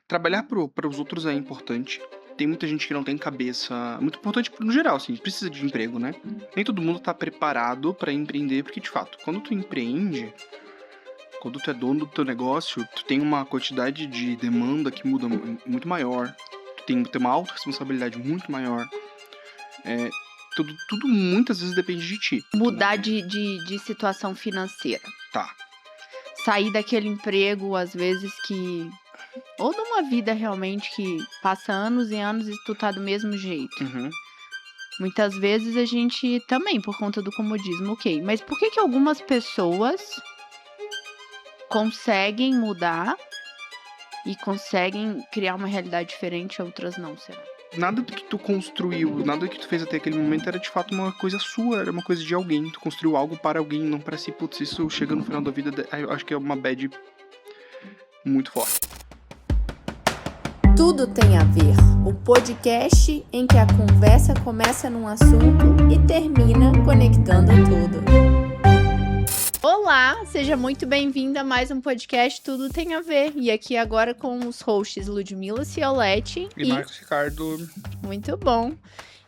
Trabalhar para os outros é importante. Tem muita gente que não tem cabeça. Muito importante no geral, assim, precisa de emprego, né? Nem todo mundo tá preparado pra empreender, porque de fato, quando tu empreende, quando tu é dono do teu negócio, tu tem uma quantidade de demanda que muda muito maior. Tu tem que ter uma autorresponsabilidade muito maior. Tudo muitas vezes depende de ti. Mudar de situação financeira. Tá. Sair daquele emprego, às vezes, que... Ou de uma vida realmente que passa anos e anos e tu tá do mesmo jeito. Uhum. Muitas vezes a gente também, por conta do comodismo, ok. Mas por que algumas pessoas conseguem mudar e conseguem criar uma realidade diferente e outras não, será? Nada do que tu construiu, nada que tu fez até aquele momento era de fato uma coisa sua, era uma coisa de alguém. Tu construiu algo para alguém, não para si. Putz, isso chega no final da vida, eu acho que é uma bad muito forte. Tudo tem a ver. O podcast em que a conversa começa num assunto e termina conectando tudo. Olá, seja muito bem-vinda a mais um podcast Tudo Tem a Ver. E aqui agora com os hosts Ludmila Cioletti e Marcos Ricardo. Muito bom.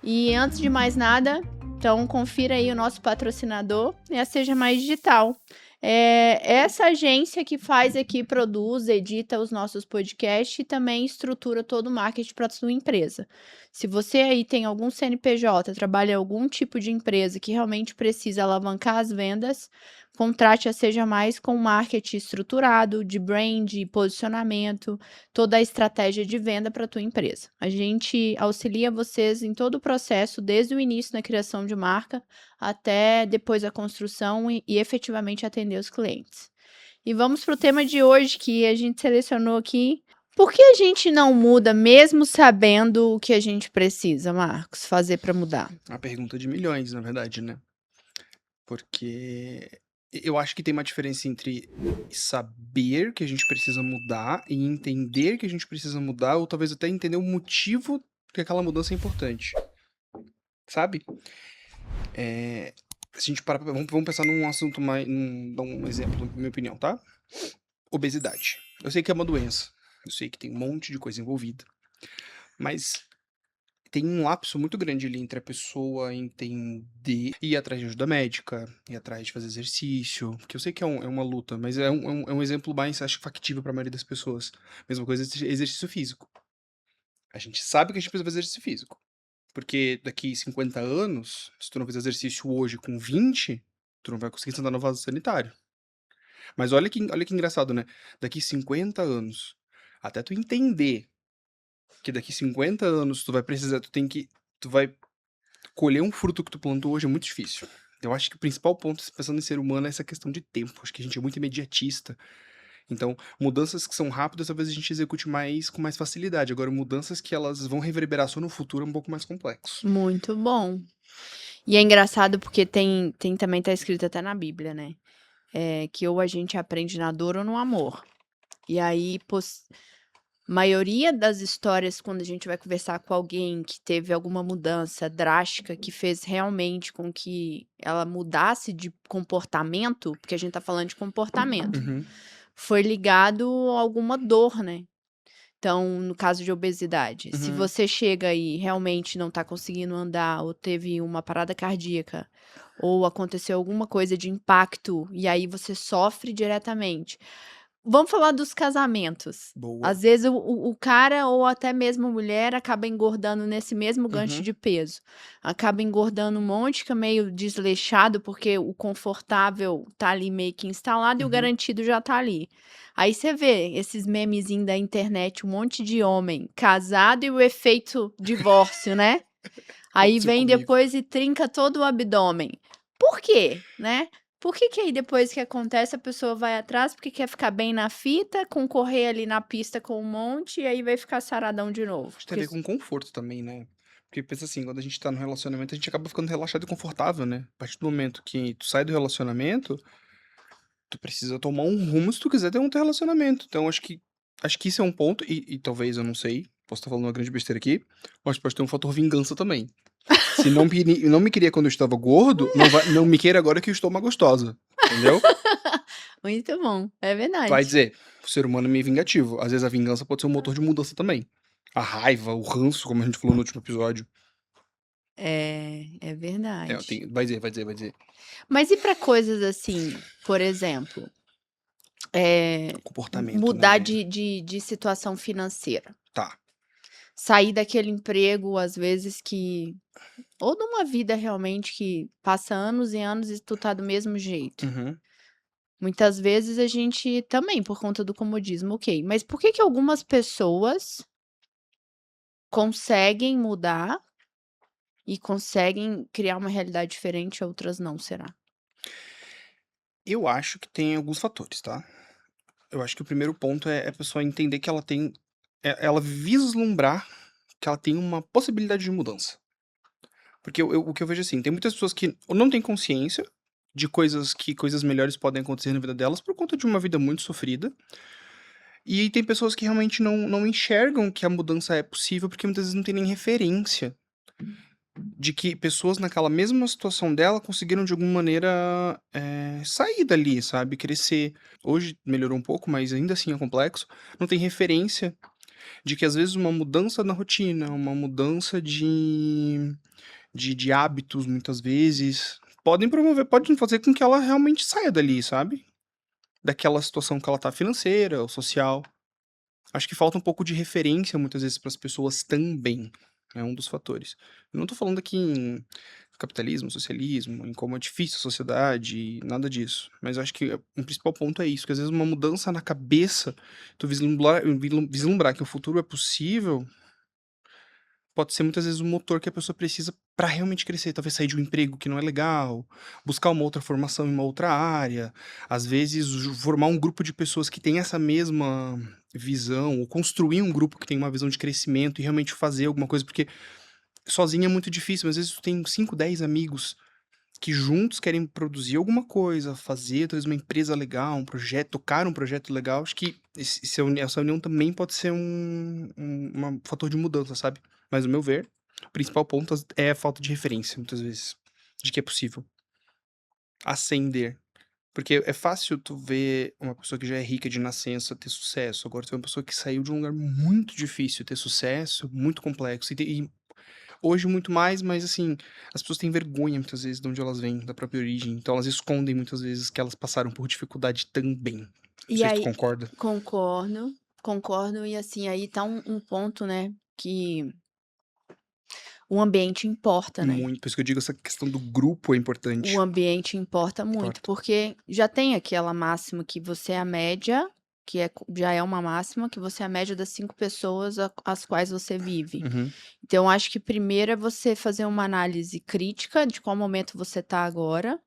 E antes de mais nada, então confira aí o nosso patrocinador, é a Seja Mais Digital. É essa agência que faz aqui, produz, edita os nossos podcasts e também estrutura todo o marketing para a sua empresa. Se você aí tem algum CNPJ, trabalha em algum tipo de empresa que realmente precisa alavancar as vendas, contrate a Seja Mais com marketing estruturado, de brand, posicionamento, toda a estratégia de venda para a tua empresa. A gente auxilia vocês em todo o processo, desde o início na criação de marca, até depois a construção e efetivamente atender os clientes. E vamos para o tema de hoje que a gente selecionou aqui. Por que a gente não muda mesmo sabendo o que a gente precisa, Marcos, fazer para mudar? Uma pergunta de milhões, na verdade, né? Porque eu acho que tem uma diferença entre saber que a gente precisa mudar e entender que a gente precisa mudar, ou talvez até entender o motivo que aquela mudança é importante. Sabe? Se a gente parar, vamos pensar num assunto mais. Dar um exemplo, na minha opinião, tá? Obesidade. Eu sei que é uma doença. Eu sei que tem um monte de coisa envolvida. Mas tem um lapso muito grande ali entre a pessoa entender, ir atrás de ajuda médica, ir atrás de fazer exercício, porque eu sei que é uma luta, mas é um exemplo mais, acho, factível para a maioria das pessoas. Mesma coisa, exercício físico. A gente sabe que a gente precisa fazer exercício físico. Porque daqui 50 anos, se tu não fizer exercício hoje com 20, tu não vai conseguir sentar no vaso sanitário. Mas olha que engraçado, né? Daqui 50 anos, até tu entender que daqui 50 anos tu vai precisar, tu vai colher um fruto que tu plantou hoje é muito difícil. Eu acho que o principal ponto, pensando em ser humano, é essa questão de tempo. Acho que a gente é muito imediatista. Então, mudanças que são rápidas, talvez a gente execute com mais facilidade. Agora, mudanças que elas vão reverberar só no futuro é um pouco mais complexo. Muito bom. E é engraçado porque tem também tá escrito até na Bíblia, né? Que ou a gente aprende na dor ou no amor. E aí, maioria das histórias, quando a gente vai conversar com alguém que teve alguma mudança drástica, que fez realmente com que ela mudasse de comportamento, porque a gente tá falando de comportamento, foi ligado a alguma dor, né? Então, no caso de obesidade, se você chega e realmente não tá conseguindo andar, ou teve uma parada cardíaca, ou aconteceu alguma coisa de impacto, e aí você sofre diretamente. Vamos falar dos casamentos. Boa. Às vezes o cara ou até mesmo a mulher acaba engordando nesse mesmo gancho de peso. Acaba engordando um monte, fica meio desleixado porque o confortável tá ali meio que instalado e o garantido já tá ali. Aí você vê esses memezinhos da internet, um monte de homem casado e o efeito divórcio, né? Aí vem depois e trinca todo o abdômen. Por quê, né? Por que aí depois que acontece a pessoa vai atrás porque quer ficar bem na fita, concorrer ali na pista com um monte e aí vai ficar saradão de novo? Acho que tem a ver com conforto também, né? Porque pensa assim, quando a gente tá no relacionamento, a gente acaba ficando relaxado e confortável, né? A partir do momento que tu sai do relacionamento, tu precisa tomar um rumo se tu quiser ter um teu relacionamento. Então, acho que isso é um ponto, e talvez, eu não sei, posso estar falando uma grande besteira aqui, mas pode ter um fator vingança também. Se não me queria quando eu estava gordo, não me queira agora que eu estou uma gostosa. entendeu? Muito bom, é Vai verdade. dizer, o ser humano é meio vingativo. Às vezes a vingança pode ser um motor de mudança também. A raiva, o ranço, como a gente falou no último episódio. É verdade. Vai dizer. Mas e para coisas assim, por exemplo, Comportamento, né, mudar velho? de situação financeira? Tá. Sair daquele emprego, às vezes, que ou numa vida realmente que passa anos e anos e tu tá do mesmo jeito. Uhum. Muitas vezes a gente também, por conta do comodismo, ok. Mas por que que algumas pessoas conseguem mudar e conseguem criar uma realidade diferente, outras não, será? Eu acho que tem alguns fatores, tá? Eu acho que o primeiro ponto é a pessoa entender que ela tem. Ela vislumbrar que ela tem uma possibilidade de mudança. Porque o que eu vejo assim, tem muitas pessoas que ou não têm consciência de coisas melhores podem acontecer na vida delas por conta de uma vida muito sofrida. E tem pessoas que realmente não enxergam que a mudança é possível, porque muitas vezes não tem nem referência de que pessoas naquela mesma situação dela conseguiram de alguma maneira sair dali, sabe? Crescer. Hoje melhorou um pouco, mas ainda assim é complexo. Não tem referência de que às vezes uma mudança na rotina, uma mudança de hábitos, muitas vezes, podem fazer com que ela realmente saia dali, sabe? Daquela situação que ela tá financeira ou social. Acho que falta um pouco de referência muitas vezes para as pessoas também. É um dos fatores. Eu não tô falando aqui em capitalismo, socialismo, em como é difícil a sociedade, nada disso. Mas eu acho que o principal ponto é isso, que às vezes uma mudança na cabeça, tu vislumbrar que o futuro é possível, pode ser muitas vezes o motor que a pessoa precisa para realmente crescer. Talvez sair de um emprego que não é legal, buscar uma outra formação em uma outra área, às vezes formar um grupo de pessoas que tem essa mesma visão, ou construir um grupo que tem uma visão de crescimento e realmente fazer alguma coisa, porque sozinho é muito difícil, mas às vezes tu tem 5, 10 amigos que juntos querem produzir alguma coisa, fazer talvez uma empresa legal, um projeto, tocar um projeto legal. Acho que essa união também pode ser um fator de mudança, sabe? Mas, no meu ver, o principal ponto é a falta de referência, muitas vezes, de que é possível ascender. Porque é fácil tu ver uma pessoa que já é rica de nascença ter sucesso. Agora tu vê uma pessoa que saiu de um lugar muito difícil ter sucesso, muito complexo. E hoje muito mais, mas assim, as pessoas têm vergonha muitas vezes de onde elas vêm, da própria origem. Então elas escondem muitas vezes que elas passaram por dificuldade também. Não E sei se tu aí, concorda. concordo, e assim, aí tá um ponto, né, que o ambiente importa, né? Muito. Por isso que eu digo, essa questão do grupo é O importante. ambiente importa muito, Importa. porque já tem aquela máxima que você é a média, já é uma máxima, que você é a média das 5 pessoas as quais você vive. Uhum. Então, acho que primeiro é você fazer uma análise crítica de qual momento você está agora.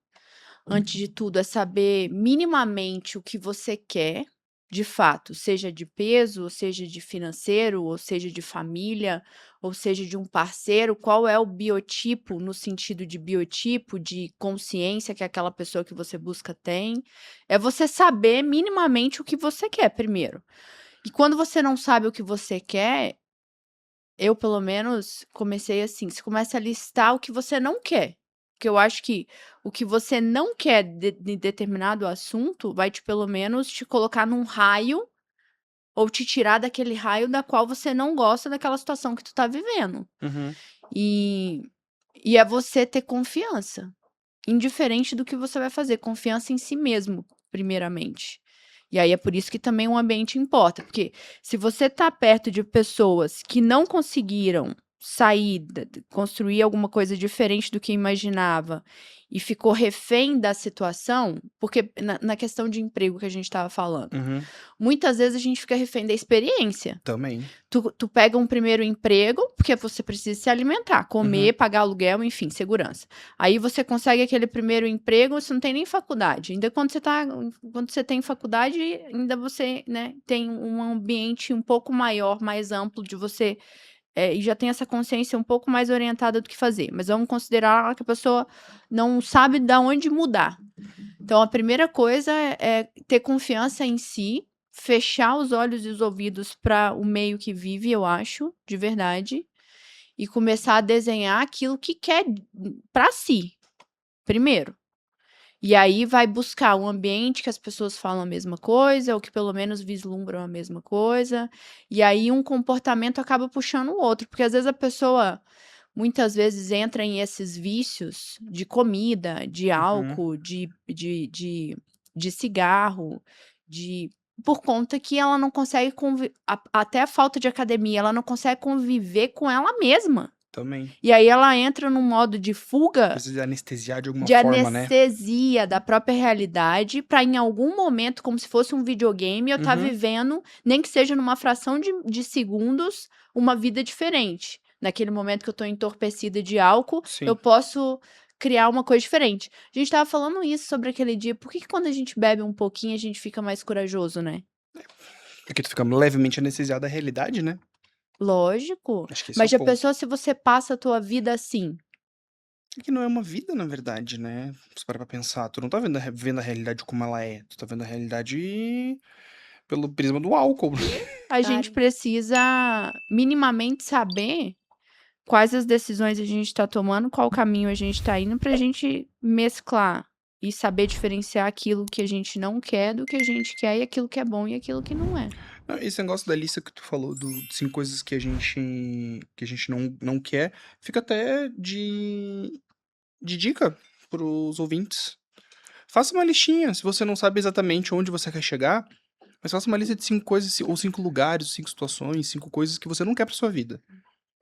Antes de tudo, é saber minimamente o que você quer, de fato, seja de peso, ou seja de financeiro, ou seja de família, ou seja de um parceiro, qual é o biotipo, no sentido de biotipo, de consciência que aquela pessoa que você busca tem. É você saber minimamente o que você quer primeiro. E quando você não sabe o que você quer, eu pelo menos comecei assim, você começa a listar o que você não quer. Porque eu acho que o que você não quer de determinado assunto vai pelo menos te colocar num raio, ou te tirar daquele raio da qual você não gosta daquela situação que tu tá vivendo. Uhum. E e é você ter confiança, indiferente do que você vai fazer, confiança em si mesmo, primeiramente. E aí é por isso que também o ambiente importa, porque se você tá perto de pessoas que não conseguiram sair, construir alguma coisa diferente do que imaginava e ficou refém da situação, porque na questão de emprego que a gente estava falando, Uhum. muitas vezes a gente fica refém da experiência. Também. Tu pega um primeiro emprego, porque você precisa se alimentar, comer, Uhum. pagar aluguel, enfim, segurança. Aí você consegue aquele primeiro emprego, você não tem nem faculdade. Ainda quando você tem faculdade, ainda você, né, tem um ambiente um pouco maior, mais amplo de você, e já tem essa consciência um pouco mais orientada do que fazer. Mas vamos considerar que a pessoa não sabe da onde mudar. Então a primeira coisa é ter confiança em si, fechar os olhos e os ouvidos para o meio que vive, eu acho, de verdade, e começar a desenhar aquilo que quer para si, primeiro. E aí vai buscar um ambiente que as pessoas falam a mesma coisa, ou que pelo menos vislumbram a mesma coisa. E aí um comportamento acaba puxando o outro, porque às vezes a pessoa muitas vezes entra em esses vícios de comida, de Uhum. álcool, de cigarro, por conta que ela não consegue até a falta de academia, ela não consegue conviver com ela mesma. Também. E aí ela entra num modo de fuga, Precisa anestesiar de alguma de forma, né? anestesia da própria realidade, para em algum momento, como se fosse um videogame, eu estar Uhum. vivendo, nem que seja numa fração de segundos, uma vida diferente. Naquele momento que eu tô entorpecida de álcool, Sim. eu posso criar uma coisa diferente. A gente tava falando isso sobre aquele dia. Por que quando a gente bebe um pouquinho, a gente fica mais corajoso, né? Porque tu fica levemente anestesiado da realidade, né? Lógico. Acho que esse Mas é o já ponto. pensou se você passa a tua vida assim? É que não é uma vida, na verdade, né? Se parar pra pensar, tu não tá vendo a realidade como ela é. Tu tá vendo a realidade pelo prisma do álcool. A gente precisa minimamente saber quais as decisões a gente tá tomando, qual caminho a gente tá indo pra gente mesclar e saber diferenciar aquilo que a gente não quer do que a gente quer e aquilo que é bom e aquilo que não é. Não, esse negócio da lista que tu falou, do 5 coisas que a gente não quer, fica até de dica pros ouvintes. Faça uma listinha, se você não sabe exatamente onde você quer chegar, mas faça uma lista de 5 coisas, ou 5 lugares, 5 situações, 5 coisas que você não quer pra sua vida.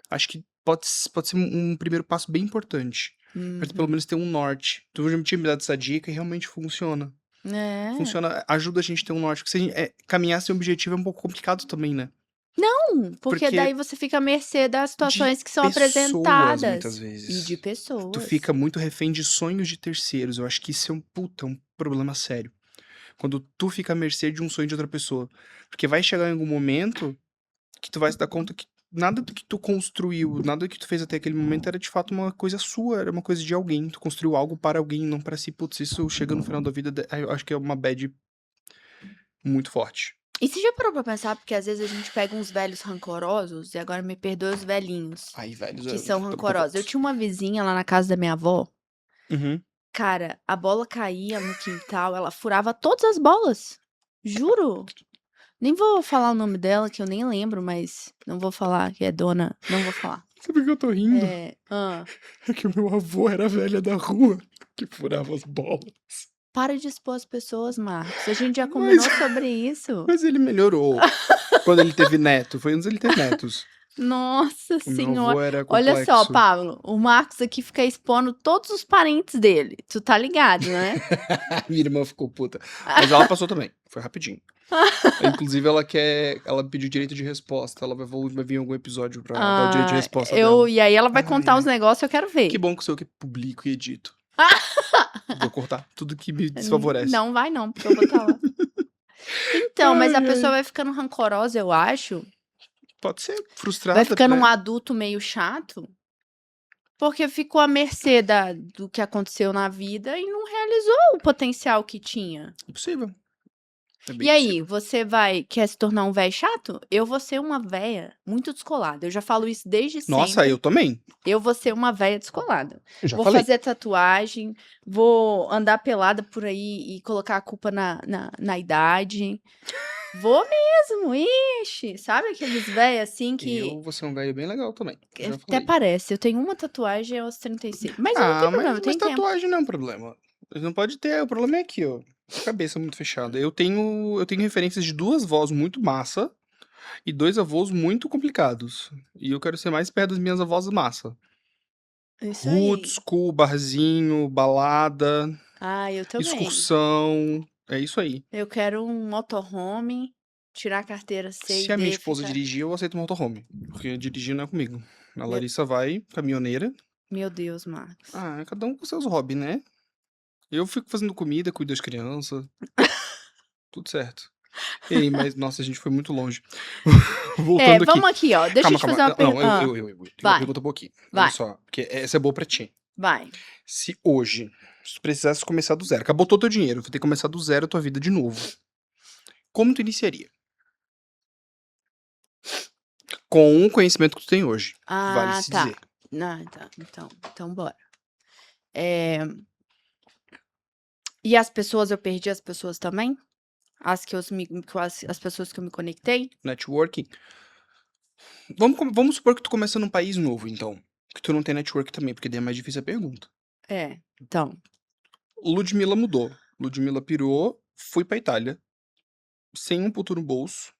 Acho que pode ser um primeiro passo bem importante. Pra tu pelo Uhum. menos ter um norte. Tu já me tinha me dado essa dica e realmente funciona. É. Funciona, ajuda a gente a ter um norte. Porque se a gente, caminhar sem objetivo é um pouco complicado também, né? Porque Porque daí você fica à mercê das de situações que são pessoas, muitas apresentadas. E vezes. de Tu pessoas. fica muito refém de sonhos de terceiros. Eu acho que isso é um problema sério. Quando tu fica à mercê de um sonho de outra pessoa. Porque vai chegar em algum momento que tu vai se dar conta que nada do que tu construiu, nada do que tu fez até aquele momento era de fato uma coisa sua, era uma coisa de alguém. Tu construiu algo para alguém, não para si. Putz, isso chega no final da vida, eu acho que é uma bad muito forte. E você já parou pra pensar? Porque às vezes a gente pega uns velhos rancorosos, e agora me perdoe os velhinhos, Aí, velhos, que são tamo com rancorosos. Eu todos. tinha uma vizinha lá na casa da minha avó. Uhum. Cara, a bola caía no quintal, ela furava todas as bolas. Juro. Nem vou falar o nome dela, que eu nem lembro, mas não vou falar que é dona. Não vou falar. Sabe por que eu tô rindo? É. É que o meu avô era a velha da rua que furava as bolas. Para de expor as pessoas, Marcos. A gente já Mas- combinou sobre isso. Mas ele melhorou quando ele teve neto. Foi antes ele ter netos. Nossa O meu senhora. avô era Olha complexo. só, Pablo, o Marcos aqui fica expondo todos os parentes dele. Tu tá ligado, né? Minha irmã ficou puta. Mas ela passou também. Foi rapidinho. Inclusive, ela pediu direito de resposta. Ela vai vir em algum episódio pra dar o direito de resposta dela. E aí ela vai contar Ai, uns negócios, eu quero ver. Que bom que sou eu que publico e edito. Vou cortar tudo que me desfavorece. Não vai não, porque eu vou estar lá. Então, mas a Ai, ai. pessoa vai ficando rancorosa, eu acho. Pode ser frustrada. Vai ficando né? um adulto meio chato. Porque ficou à mercê do que aconteceu na vida e não realizou o potencial que tinha. Impossível. É bem E aí, possível. você quer se tornar um véio chato? Eu vou ser uma véia muito descolada. Eu já falo isso desde Nossa, sempre. eu também. Eu vou ser uma véia descolada. Eu já Vou falei. fazer tatuagem, vou andar pelada por aí e colocar a culpa na idade. Vou mesmo, ixi. Sabe aqueles véios assim que Eu vou ser um velho bem legal também. Já até falei. parece. Eu tenho uma tatuagem aos 36. Mas eu não tenho problema, eu mas tenho tempo. tatuagem não é um problema. Não pode ter, o problema é aqui, ó. Cabeça muito fechada. Eu tenho referências de 2 vós muito massa e 2 avós muito complicados. E eu quero ser mais perto das minhas avós massa. Isso aí. Roots, school, barzinho, balada, Ah, eu também. excursão. É isso aí. Eu quero um motorhome, tirar a carteira C Se e a minha D, esposa ficar... dirigir, eu aceito um motorhome. Porque dirigir não é comigo. A Meu- Larissa vai, caminhoneira. Meu Deus, Marcos. Ah, cada um com seus hobbies, né? Eu fico fazendo comida, cuido das crianças. Tudo certo. Ei, mas nossa, a gente foi muito longe. Voltando aqui. Vamos aqui, ó. Deixa eu te fazer uma pergunta. Não, eu. Tenho uma Vai. pergunta boa aqui. Vai. Olha só, porque essa é boa pra ti. Vai. Se hoje, se tu precisasse começar do zero, acabou todo o teu dinheiro, vai ter que começar do zero a tua vida de novo. Como tu iniciaria? Com o conhecimento que tu tem hoje. Vale Ah, se tá. dizer. Não, então bora. E as pessoas, eu perdi as pessoas também? As pessoas que eu me conectei? Networking. Vamos supor que tu começa num país novo, então. Que tu não tem network também, porque daí é mais difícil a pergunta. Então. Ludmilla mudou. Ludmilla pirou, fui pra Itália. Sem um puto no bolso.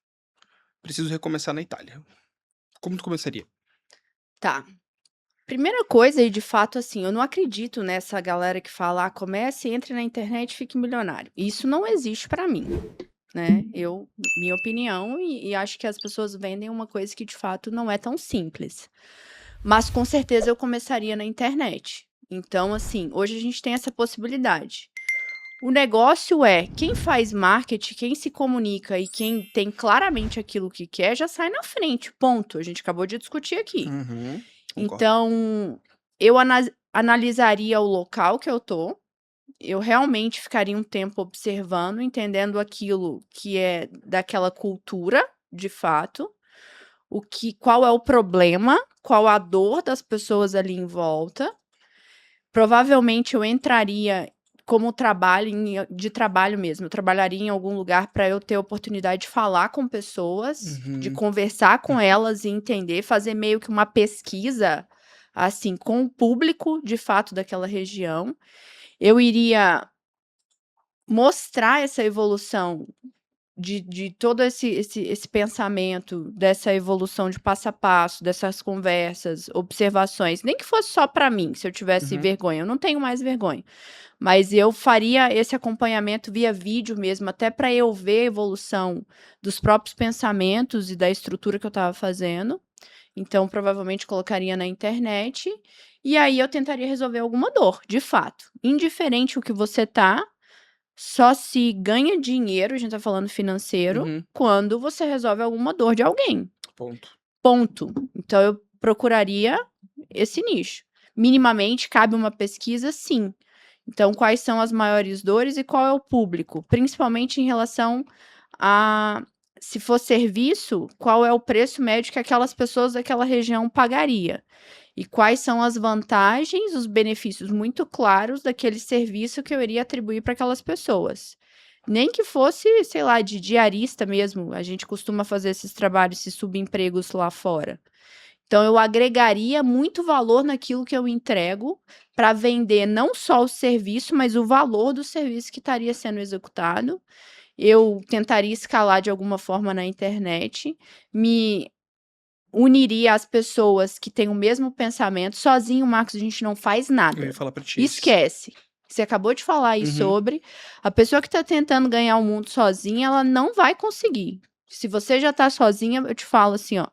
Preciso recomeçar na Itália. Como tu começaria? Tá. Primeira coisa, e de fato, assim, eu não acredito nessa galera que fala, comece, entre na internet e fique milionário. Isso não existe pra mim, né? Minha opinião, e acho que as pessoas vendem uma coisa que de fato não é tão simples. Mas com certeza eu começaria na internet. Então, assim, hoje a gente tem essa possibilidade. O negócio é, quem faz marketing, quem se comunica e quem tem claramente aquilo que quer, já sai na frente, ponto. A gente acabou de discutir aqui. Concordo. Então, eu analisaria o local que eu tô, eu realmente ficaria um tempo observando, entendendo aquilo que é daquela cultura, de fato, qual é o problema, qual a dor das pessoas ali em volta. Provavelmente eu entraria como trabalho, de trabalho mesmo, eu trabalharia em algum lugar para eu ter a oportunidade de falar com pessoas, de conversar com elas e entender, fazer meio que uma pesquisa, assim, com o público, de fato, daquela região. Eu iria mostrar essa evolução de todo esse pensamento, dessa evolução de passo a passo, dessas conversas, observações, nem que fosse só para mim, se eu tivesse vergonha, eu não tenho mais vergonha, mas eu faria esse acompanhamento via vídeo mesmo, até para eu ver a evolução dos próprios pensamentos e da estrutura que eu estava fazendo. Então, provavelmente colocaria na internet, e aí eu tentaria resolver alguma dor, de fato. Indiferente o que você tá, só se ganha dinheiro, a gente tá falando financeiro, quando você resolve alguma dor de alguém. Ponto. Então, eu procuraria esse nicho. Minimamente, cabe uma pesquisa, sim. Então, quais são as maiores dores e qual é o público? Principalmente em relação a, se for serviço, qual é o preço médio que aquelas pessoas daquela região pagaria? E quais são as vantagens, os benefícios muito claros daquele serviço que eu iria atribuir para aquelas pessoas. Nem que fosse, sei lá, de diarista mesmo. A gente costuma fazer esses trabalhos, esses subempregos lá fora. Então, eu agregaria muito valor naquilo que eu entrego para vender não só o serviço, mas o valor do serviço que estaria sendo executado. Eu tentaria escalar de alguma forma na internet, me uniria às pessoas que têm o mesmo pensamento. Sozinho, Marcos, a gente não faz nada. Eu ia falar pra ti. Esquece. Você acabou de falar aí sobre. A pessoa que está tentando ganhar o mundo sozinha, ela não vai conseguir. Se você já está sozinha, eu te falo assim, ó.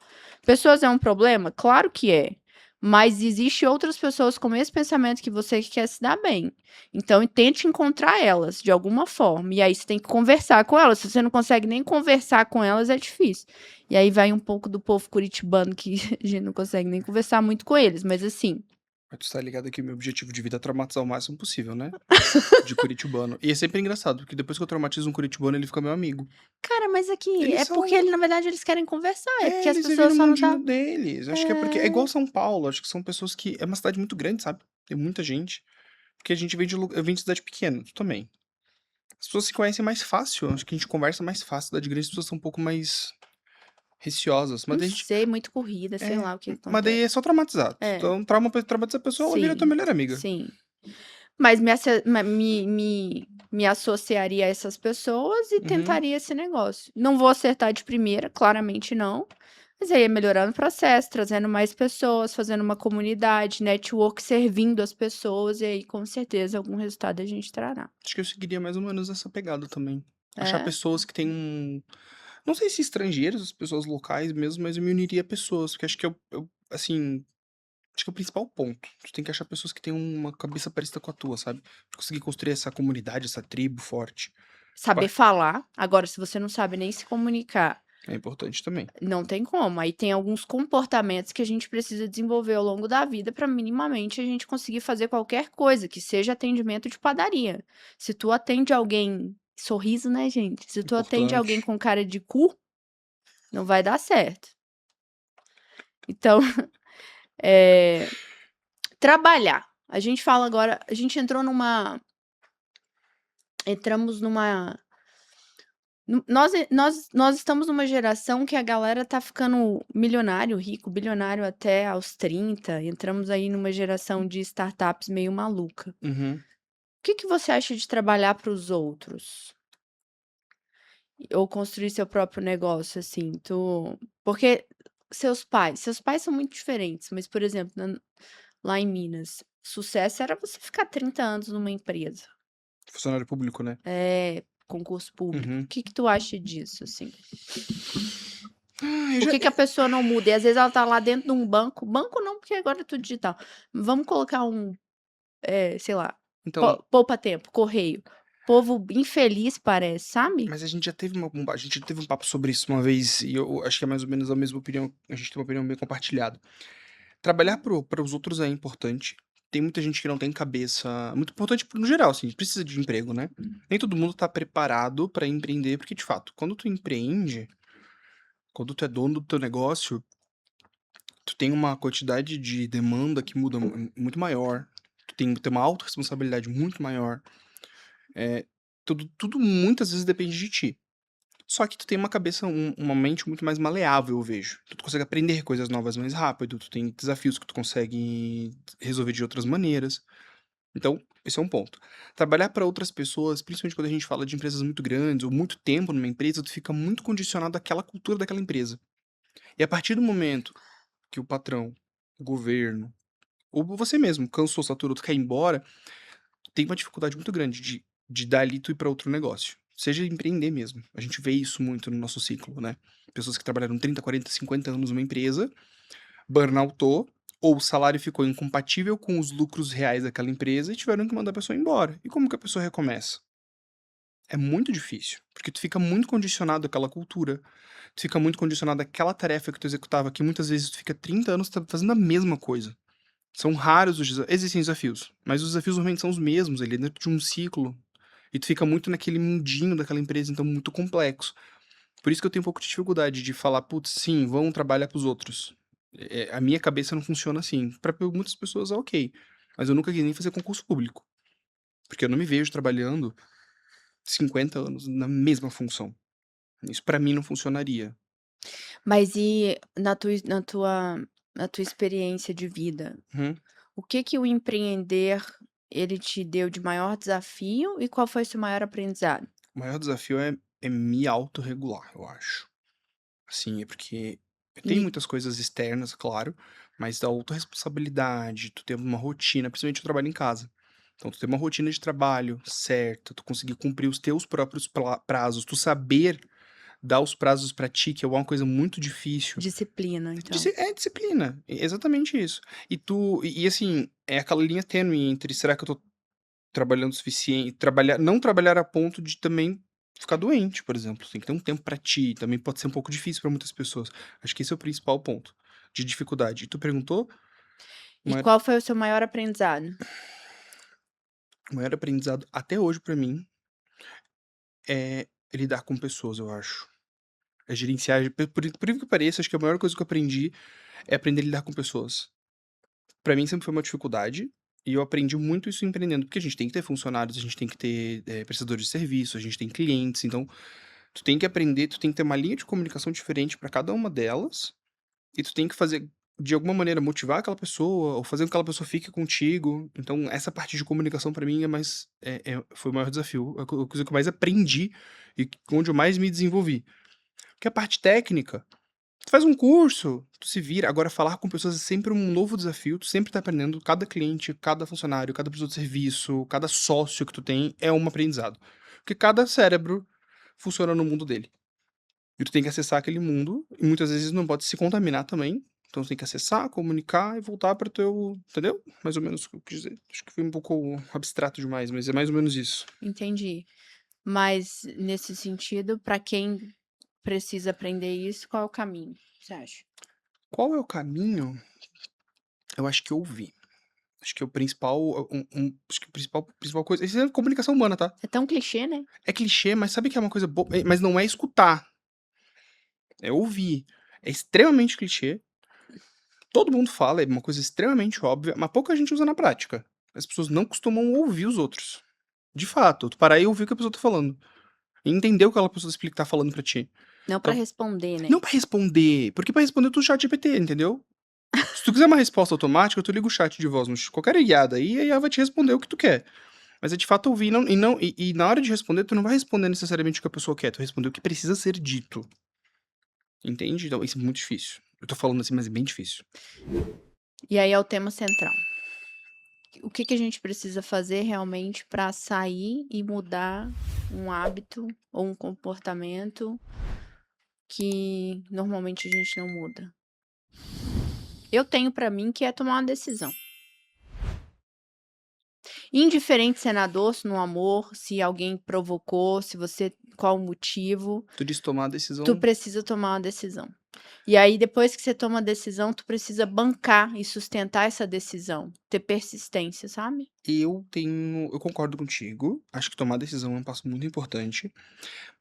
Pessoas é um problema? Claro que é. Mas existe outras pessoas com esse pensamento que você que quer se dar bem. Então, tente encontrar elas de alguma forma. E aí você tem que conversar com elas. Se você não consegue nem conversar com elas, é difícil. E aí vai um pouco do povo curitibano que a gente não consegue nem conversar muito com eles. Mas assim, Mas tu tá ligado que meu objetivo de vida é traumatizar o máximo possível, né? De curitibano. E é sempre engraçado, porque depois que eu traumatizo um curitibano, ele fica meu amigo. cara, mas aqui Eles é são- porque na verdade eles querem conversar. É porque as eles pessoas vivem só no não tá. mundinho deles. Acho que é porque. É igual São Paulo. Acho que são pessoas que. É uma cidade muito grande, sabe? Tem muita gente. Porque a gente vem eu vim de cidade pequena, tu também. As pessoas se conhecem mais fácil. Acho que a gente conversa mais fácil. Cidade grande, as pessoas são um pouco mais receosas. Mas Não daí a gente. sei, muito corrida, sei lá o que Mas daí acontece. é só traumatizar. Então, traumatiza a pessoa, ela vira tua melhor amiga. Sim. Mas me associaria a essas pessoas e tentaria esse negócio. Não vou acertar de primeira, claramente não. Mas aí é melhorando o processo, trazendo mais pessoas, fazendo uma comunidade, network, servindo as pessoas, e aí com certeza algum resultado a gente trará. Acho que eu seguiria mais ou menos essa pegada também. Achar É? pessoas que têm um. Não sei se estrangeiros, as pessoas locais mesmo, mas eu me uniria a pessoas, porque acho que assim, acho que é o principal ponto. Tu tem que achar pessoas que têm uma cabeça parecida com a tua, sabe? Conseguir construir essa comunidade, essa tribo forte. Saber falar. Agora, se você não sabe nem se comunicar, É importante também. não tem como. Aí tem alguns comportamentos que a gente precisa desenvolver ao longo da vida para minimamente a gente conseguir fazer qualquer coisa, que seja atendimento de padaria. Se tu atende alguém, sorriso, né, gente? Se tu atende alguém com cara de cu, não vai dar certo. Então, trabalhar. A gente fala agora, a gente entrou entramos numa nós estamos numa geração que a galera tá ficando milionário, rico, bilionário até aos 30. Entramos aí numa geração de startups meio maluca. Uhum. O que você acha de trabalhar para os outros? Ou construir seu próprio negócio, assim, porque seus pais são muito diferentes, mas, por exemplo, lá em Minas, sucesso era você ficar 30 anos numa empresa. Funcionário público, né? É, concurso público. Uhum. O que tu acha disso, assim? Eu Por já- que a pessoa não muda? E às vezes ela tá lá dentro de um banco não, porque agora é tudo digital. Vamos colocar sei lá, Então, poupa-tempo, correio. Povo infeliz parece, sabe? mas a gente já teve a gente teve um papo sobre isso uma vez e eu acho que é mais ou menos a mesma opinião. A gente tem uma opinião bem compartilhada. Trabalhar para os outros é importante. Tem muita gente que não tem cabeça. Muito importante no geral, assim, precisa de emprego, né? Nem todo mundo tá preparado para empreender, porque de fato, quando tu empreende, quando tu é dono do teu negócio, tu tem uma quantidade de demanda que muda muito maior. Tu tem que ter uma autorresponsabilidade muito maior. Tudo muitas vezes depende de ti. Só que tu tem uma cabeça, uma mente muito mais maleável, eu vejo. Tu consegue aprender coisas novas mais rápido, tu tem desafios que tu consegue resolver de outras maneiras. Então, esse é um ponto. Trabalhar para outras pessoas, principalmente quando a gente fala de empresas muito grandes ou muito tempo numa empresa, tu fica muito condicionado àquela cultura daquela empresa. E a partir do momento que o patrão, o governo, ou você mesmo cansou, saturou, tu quer ir embora, tem uma dificuldade muito grande de dali tu ir para outro negócio. Seja empreender mesmo. A gente vê isso muito no nosso ciclo, né? Pessoas que trabalharam 30, 40, 50 anos numa empresa, burnoutou, ou o salário ficou incompatível com os lucros reais daquela empresa e tiveram que mandar a pessoa embora. E como que a pessoa recomeça? É muito difícil, porque tu fica muito condicionado àquela cultura, tu fica muito condicionado àquela tarefa que tu executava, que muitas vezes tu fica 30 anos fazendo a mesma coisa. São raros os desafios. Existem desafios, mas os desafios normalmente são os mesmos, ali dentro de um ciclo. E tu fica muito naquele mundinho daquela empresa, então muito complexo. Por isso que eu tenho um pouco de dificuldade de falar, putz, sim, vão trabalhar pros outros. A minha cabeça não funciona assim. Pra muitas pessoas é ok. Mas eu nunca quis nem fazer concurso público. Porque eu não me vejo trabalhando 50 anos na mesma função. Isso pra mim não funcionaria. Mas e na tua experiência de vida, Uhum. o que o empreender, ele te deu de maior desafio e qual foi o seu maior aprendizado? O maior desafio é me autorregular, eu acho. Assim, é porque tem E muitas coisas externas, claro, mas da autorresponsabilidade, tu ter uma rotina, principalmente eu trabalho em casa. Então, tu ter uma rotina de trabalho certa, tu conseguir cumprir os teus próprios prazos, tu saber dar os prazos pra ti, que é uma coisa muito difícil. disciplina, então. É disciplina, exatamente isso. E assim, é aquela linha tênue entre será que eu tô trabalhando o suficiente, não trabalhar a ponto de também ficar doente, por exemplo. Tem que ter um tempo pra ti, também pode ser um pouco difícil pra muitas pessoas. Acho que esse é o principal ponto de dificuldade. E tu perguntou, o E maior, qual foi o seu maior aprendizado? o maior aprendizado até hoje pra mim é lidar com pessoas, eu acho. É gerenciar, por incrível que pareça, acho que a maior coisa que eu aprendi é aprender a lidar com pessoas. Pra mim sempre foi uma dificuldade, e eu aprendi muito isso empreendendo, porque a gente tem que ter funcionários, a gente tem que ter prestadores de serviço, a gente tem clientes, então tu tem que aprender, tu tem que ter uma linha de comunicação diferente pra cada uma delas, e tu tem que fazer, de alguma maneira, motivar aquela pessoa, ou fazer com que aquela pessoa fique contigo. Então, essa parte de comunicação pra mim foi o maior desafio, a coisa que eu mais aprendi e onde eu mais me desenvolvi. Porque a parte técnica, tu faz um curso, tu se vira. Agora, falar com pessoas é sempre um novo desafio, tu sempre tá aprendendo. Cada cliente, cada funcionário, cada pessoa de serviço, cada sócio que tu tem é um aprendizado. Porque cada cérebro funciona no mundo dele. E tu tem que acessar aquele mundo, e muitas vezes não pode se contaminar também. Então tu tem que acessar, comunicar e voltar para o teu. Entendeu? Mais ou menos o que eu quis dizer. Acho que foi um pouco abstrato demais, mas é mais ou menos isso. Entendi. Mas nesse sentido, para quem precisa aprender isso, qual é o caminho, você acha? Qual é o caminho? Eu acho que ouvir. Acho que é o principal. Acho que a principal coisa. Isso é comunicação humana, tá? É tão clichê, né? É clichê, mas sabe que é uma coisa boa. Mas não é escutar, é ouvir. É extremamente clichê. Todo mundo fala, é uma coisa extremamente óbvia, mas pouca gente usa na prática. As pessoas não costumam ouvir os outros. De fato, tu parar e ouvir o que a pessoa tá falando. E entender o que aquela pessoa tá falando pra ti. Não pra Então, responder, né? não pra responder, porque pra responder tu chat GPT, entendeu? Se tu quiser uma resposta automática, tu liga o chat de voz no qualquer IA daí, e a IA vai te responder o que tu quer. Mas é de fato ouvir e na hora de responder, tu não vai responder necessariamente o que a pessoa quer, tu vai responder o que precisa ser dito. Entende? Então, isso é muito difícil. Eu tô falando assim, mas é bem difícil. E aí é o tema central. O que a gente precisa fazer realmente para sair e mudar um hábito ou um comportamento que normalmente a gente não muda? Eu tenho para mim que é tomar uma decisão. Indiferente se é na dor, se no amor, se alguém provocou, se você, qual o motivo, Tu disse tomar a decisão. tu precisa tomar uma decisão. E aí, depois que você toma a decisão, tu precisa bancar e sustentar essa decisão, ter persistência, sabe? Eu concordo contigo. Acho que tomar decisão é um passo muito importante.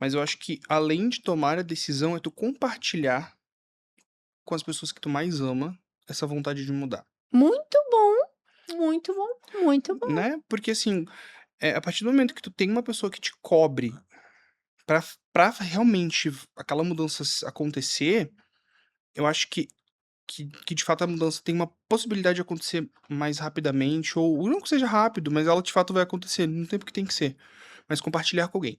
Mas eu acho que, além de tomar a decisão, é tu compartilhar com as pessoas que tu mais ama essa vontade de mudar. Muito bom, muito bom, muito bom. Né? Porque, assim, a partir do momento que tu tem uma pessoa que te cobre pra realmente aquela mudança acontecer, eu acho que de fato a mudança tem uma possibilidade de acontecer mais rapidamente, ou não que seja rápido, mas ela de fato vai acontecer no tempo que tem que ser. Mas compartilhar com alguém.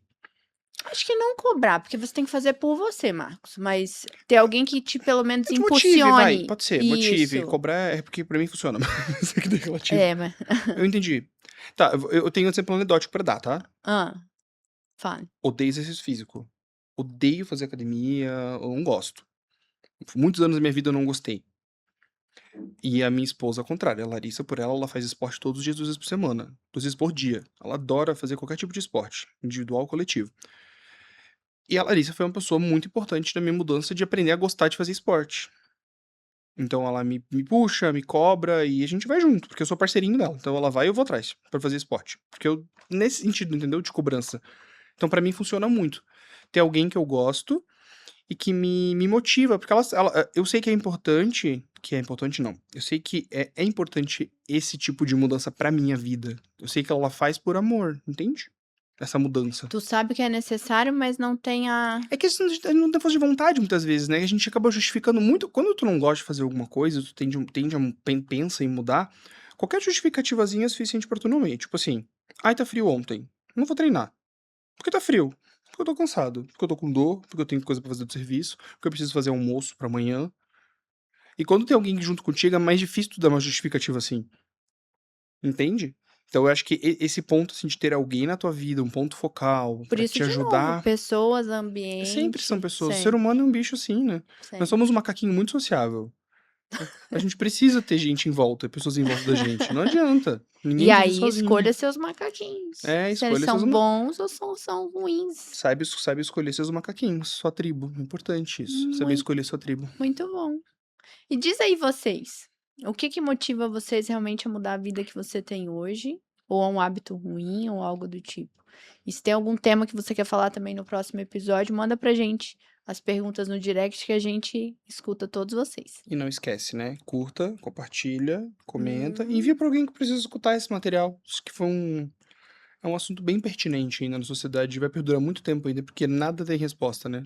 Acho que não cobrar, porque você tem que fazer por você, Marcos. Mas ter alguém que te, pelo menos, É que motive, vai. impulsione. Pode ser, motive. Isso. Cobrar é porque pra mim funciona. Mas é que daí é relativo. É, mas... Eu entendi. Tá, eu tenho um exemplo anedótico pra dar, tá? Fale. Odeio exercício físico. Odeio fazer academia, eu não gosto. Por muitos anos da minha vida eu não gostei. E a minha esposa, ao contrário, a Larissa, por ela faz esporte todos os dias, 2 vezes por semana. 2 vezes por dia. Ela adora fazer qualquer tipo de esporte, individual ou coletivo. E a Larissa foi uma pessoa muito importante na minha mudança de aprender a gostar de fazer esporte. Então ela me puxa, me cobra e a gente vai junto, porque eu sou parceirinho dela. Então ela vai e eu vou atrás pra fazer esporte. Porque eu, nesse sentido, entendeu? De cobrança. Então pra mim funciona muito. Ter alguém que eu gosto e que me motiva, porque eu sei que é importante não, eu sei que é importante esse tipo de mudança pra minha vida. Eu sei que ela faz por amor, entende? Essa mudança. Tu sabe que é necessário, mas não tem a... É que a gente não tem força de vontade muitas vezes, né? A gente acaba justificando muito. Quando tu não gosta de fazer alguma coisa, tu pensa em mudar, qualquer justificativazinha é suficiente pra tu não ir. Tipo assim, ai, tá frio ontem, não vou treinar. Por que tá frio? Porque eu tô cansado, porque eu tô com dor, porque eu tenho coisa pra fazer do serviço, porque eu preciso fazer almoço pra amanhã. E quando tem alguém junto contigo, é mais difícil tu dar uma justificativa assim. Entende? Então eu acho que esse ponto, assim, de ter alguém na tua vida, um ponto focal, Por pra isso, te de ajudar. novo, pessoas, ambiente... Sempre são pessoas. O sempre, ser humano é um bicho assim, né? sempre. Nós somos um macaquinho muito sociável. A gente precisa ter gente em volta, pessoas em volta da gente. Não adianta. Ninguém E vive aí, sozinho. escolha seus macaquinhos. É, Se escolha eles são seus bons ou são ruins. Saiba escolher seus macaquinhos, sua tribo. É importante isso. Saber Muito. escolher sua tribo. Muito bom. E diz aí vocês, o que motiva vocês realmente a mudar a vida que você tem hoje? Ou a um hábito ruim, ou algo do tipo? E se tem algum tema que você quer falar também no próximo episódio, manda pra gente as perguntas no direct que a gente escuta todos vocês. E não esquece, né? Curta, compartilha, comenta e envia pra alguém que precisa escutar esse material. Acho que é um assunto bem pertinente ainda na sociedade e vai perdurar muito tempo ainda, porque nada tem resposta, né?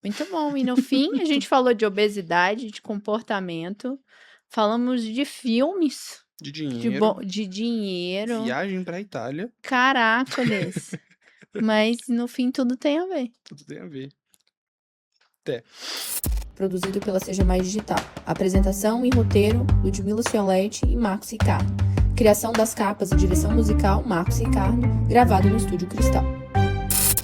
Muito bom. E no fim, a gente falou de obesidade, de comportamento, falamos de filmes, De dinheiro, de dinheiro. viagem pra Itália, Caracoles. Mas no fim tudo tem a ver. tudo tem a ver. Produzido pela Seja Mais Digital. Apresentação e roteiro, Ludmila Cioletti e Marcos Ricardo. Criação das capas e direção musical, Marcos Ricardo. Gravado no Estúdio Cristal.